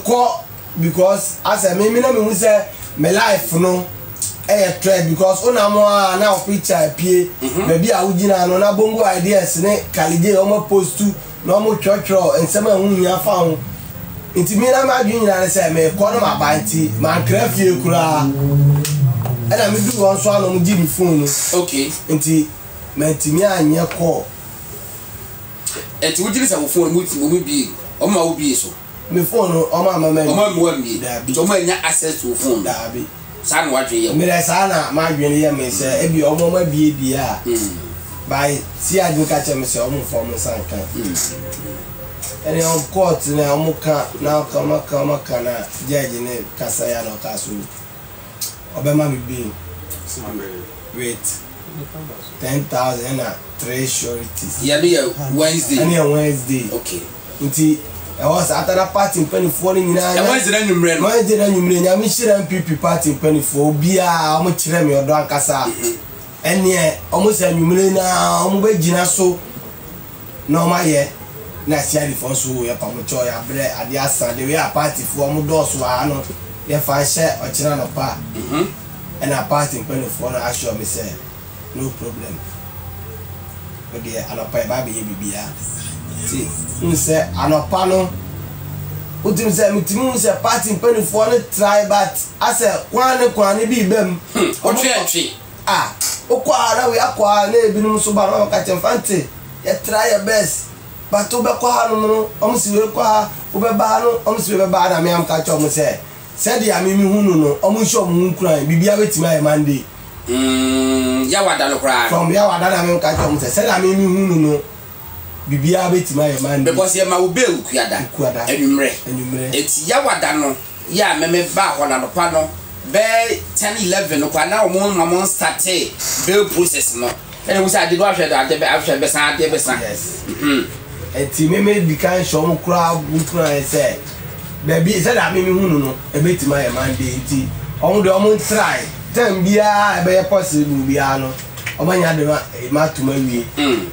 call because as a me na me hu say my life no trade because ona mo na picture pie baby a ugina no na bongo ideas ne kalije o post tu na o twotwo ensema hu nya fa ho nti me na ma dwun nya say me ko no ma banti ma kra fie kura ana me du won so ano mo gi phone okay nti menti me anya call enti wo gi sa wo phone mo bi o ma wo bi so me phone o ma mama o ma mo mi so mo nya access to phone da bi san wa dwe ye me le sana ma dwe ye me say e bi o mo ma bi a by see I do catch me say o mo form san kan ene on court na o mo ka na kama na judge ne kasa ya no kaso obema me bi wait 10,000 na 3 sureties ya be Wednesday any Wednesday okay nti I was at a party in penny for in Wednesday na numre Wednesday na numre nya me shire MPP party in penny for bia o mo kire me odo ankasa ene o mo se numre na o mo be gina so no ma ye na sia di fon so ya pa mo cho ya bre ade asa de we a party for mo do so a no ye fa she o kire no pa and a party in penny for na assure me say no problem we dey anopa ba be ye bibia ti nse anopa no utim say mitimu say party penny for no try but as a kwane bi bem o twe okwa na we akwa na ebinum so ba no ka chemfante ye try your best but to be kwa no omsi we kwa wo be ba no omsi we be ba na me am ka cho mo say said ya me hunu no omusho mu nkran bibia wetima e Monday ya wada no kra from ya wada na me ka cho mo say said ya me hunu no bibia wetima e Monday because ye ma wo be ukuada enumre eti ya wada no ya meme ba ho na no pa no be 10-11 no kwa na o mo start bill process no ene wo say ade do ahwe be san yes eti meme bi kan show mo kra bunkran say baby said that me hunu no e betima e Monday eti omo de omo try time bia e be possible bia no omo nya de ma tuma wie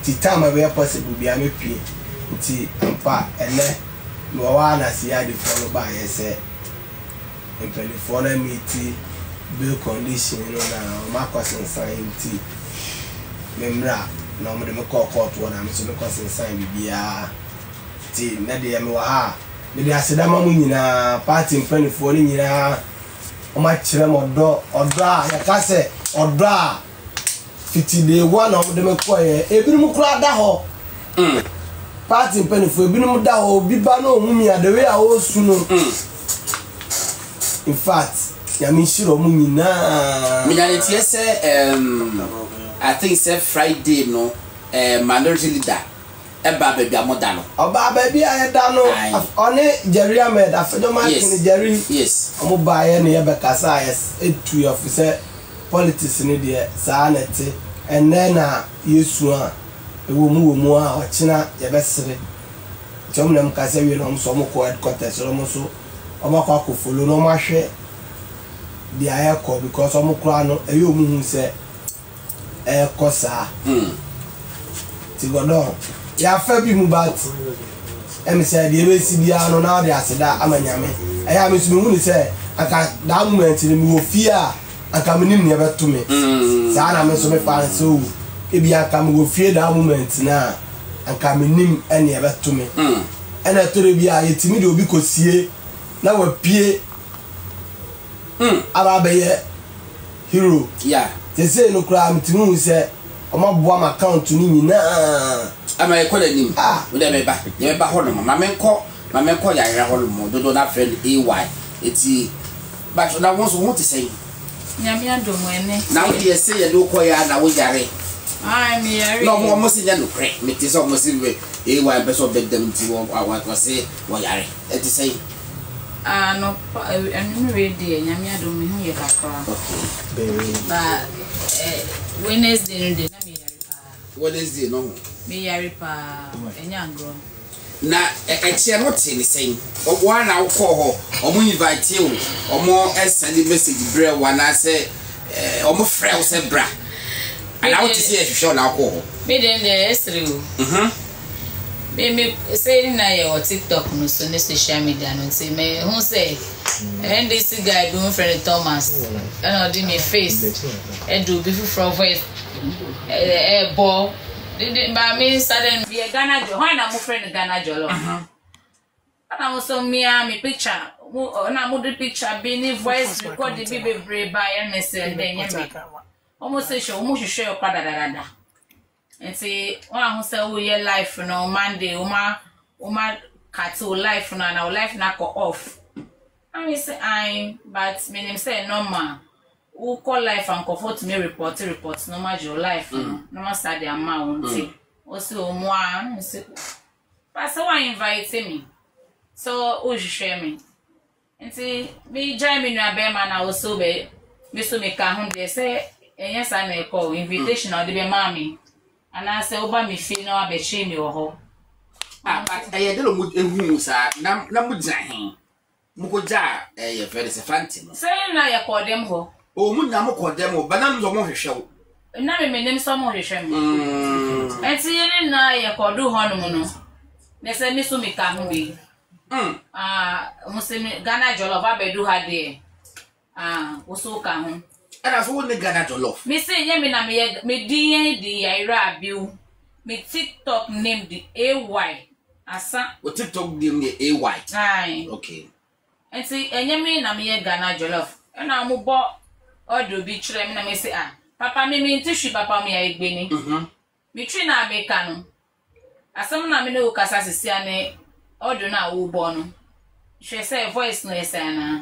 ti time e be possible bia me pie eti ampa ene no wa na si ade follow by say in California meeting bill condition no na ma question sign ti memra na omo de me call court one am so me question sign bia ti na de me wa ha me de aseda ma mu nyina party mpanifo ni nyina o ma kire mo do a ya ka se odo a fiti de one o de me ko ye ebinum kura da ho party mpanifo ebinum da ho bi ba na o mu mi ade we a o su no in fact ya mi shiro mu nyina me na le tie se I think say Friday no minority leader eba baby amoda no oba baby ayeda no oni Jerry Ahmed afejo ma kin Jerry yes omo ba ye ne ye be kasa yes etu of say politics ni de sa na te enne na yesu a ewo mu a ochina ye be sere chom nam kasa wi no so mo ko headquarters so mo so omo kwa ko follow no ma hwe di ayako because omo kura no eyi omu hu say kosa ti godon ya fa bi mu bat em say de be si bia no na de aseda amanyame eya me sumi hu ni say aka da moment ni mi ofie a aka me nim ne beto me sa na me so me fa so e bia aka me ofie da moment na aka me nim ene beto me ena tore bia yetimi de obi kosie na wa pie aba be ye hero yeah they say no kra mitimu hu say o ma bo am account ni nyina ama e kola nim wo de me ba ho no ma me nko ya ya ho no dodo na friend AY eti ba so na won so what say nyame adomo ene na wo ye say ye do ko ya na wo yare me yare no mo se nya no kre me ti so mo se we AY be so beg them ti wo say wo yare eti say no enu ready nyame adomo hu ye kakra okay ba Wednesday no de na me yare pa Wednesday no me yare pa enyango na eche no te ni sen wa na wo call ho omo invite you omo send message bre wa na say omo frɛ wo say bra ana wo te say ehwehwɛ na call ho me den de esre o me say na your TikTok no so ne social media no say me who say and this guy do friend Thomas and do me face and do be from voice ball but me sudden be Ghana jo na mo friend Ghana jollof and I also me picture na mo do picture be ni voice record the be brave by MSN then me almost say show mo share your padadada and say one who say we your life no Monday uma cut life no and our life na go off and me say but me name say normal who call life and comfort me report normal your life normal start the amount also mo say pastor one invite me so who share me and say me join me na be man also be me so me ka hun dey say yes I na call invitation or the be mommy and I say oba me feel no abechi me ho but I dey lo mu ehu sa na mu dzahin mu ko ja ye very sefanti no say na ya call them ho o mu na mu call them o banam zo mo hwehwe wo na me nem so mo hwehwe me enti ye na ya call do ho no mu no ne say me so me ka hu bi mo say Ghana jollof abedu ha de wo so ka hu and as we ne Ghana jollof me say nye me na me di Ira Abiu me TikTok name the AY asa o TikTok name the AY aye okay enti enye me na me Ghana jollof na mo bo odo bi kire me na me say papa me ntihwi papa me egbe ni me twi na America no asem na me no kasa sisi ane odo na wo bo no hwe say voice no yesa na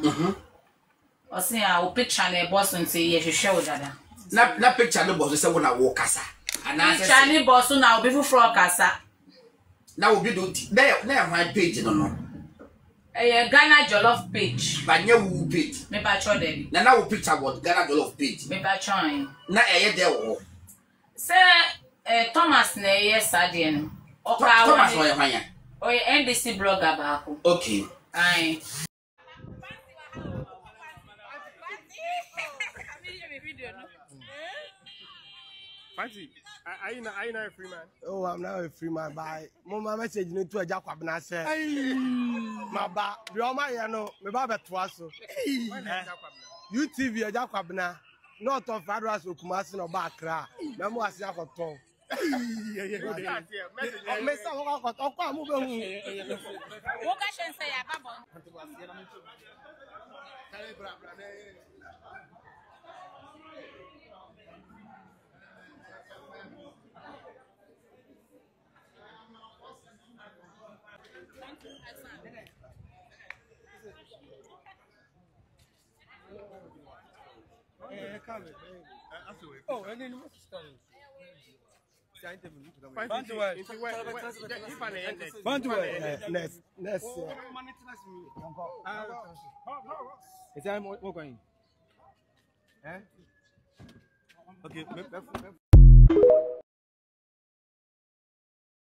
o say o picture na boss nti ye hwehwe wo dada na picture no boss say wo na wo kasa ana say picture ni boss na obi fufuro kasa na obi do na my page no Ghana jollof page ba nye wo page me ba cho dem na wo picture what Ghana jollof page me ba join na there wo say Thomas na yes ade no Thomas wo ye hwan o NDC blogger ba ko okay ai Fancy, are you not a free man? Oh, I'm not a free man. Bye. My message no to a Jacob na say. My ba, the oma ya no, me ba betwaso. UTV a Jacob na. Not of Fadras Kumasi no ba Accra. Na mo asia ko ton. Me sa wo ko ton kwa mo be hu. wo ka shen say ya babo Oh, and then what's the story? Next. Is that more going? Okay.